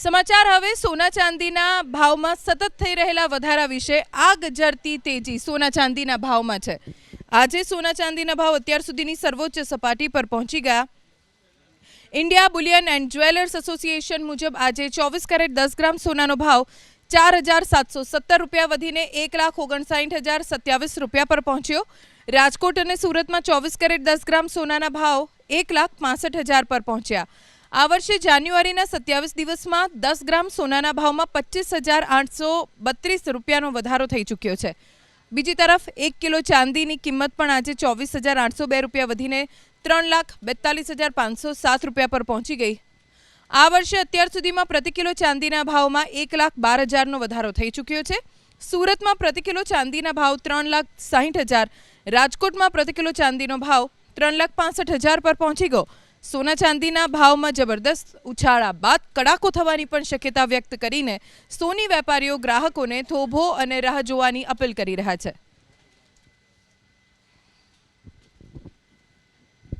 સમાચાર હવે સોના ચાંદીના ભાવમાં સતત થઈ રહેલા વધારા વિશે આગ ઝરતી તેજી સોના ચાંદીના ભાવમાં છે। આજે સોના ચાંદીના ભાવ અત્યાર સુધીની સર્વોચ્ચ સપાટી પર પહોંચી ગયા। India Boolean and jewellers association मुजब आज 24 कैरेट 10 ग्राम सोनानो भाव 4770 रुपया वधीने 1,59,027 रुपया पर पहुंच्यो। राजकोट और सूरत में 24 कैरेट 10 ग्राम सोनाना भाव 1,65,000 पर पहुंच्या। आ वर्षे जान्युआरीना 27 दिवस में 10 ग्राम सोनाना भाव में 25,832 रुपयानो वधारो थई चूक्यो छे। बीजी तरफ 1 किलो चांदी की किंमत पण आज 24,802 रुपया वधीने 3,42,507 रुपया पर पहुंची गई। आ वर्षे अत्यार सुधीमां प्रति किलो चांदीना भावमां 1,12,000 वधारो थई चूक्यो छे। सूरतमां प्रति किलो चांदीना भाव 3,60,000, राजकोटमां प्रति किलो चांदीनो भाव 3,65,000 पर पहुंची गयो। सोना चांदीना भावमां जबरदस्त उछाळा बाद कड़ाको थवानी पण शक्यता व्यक्त करीने सोनी वेपारीओ ग्राहकोने થોભો અને રાહ જોવાની અપીલ કરી રહ્યા છે।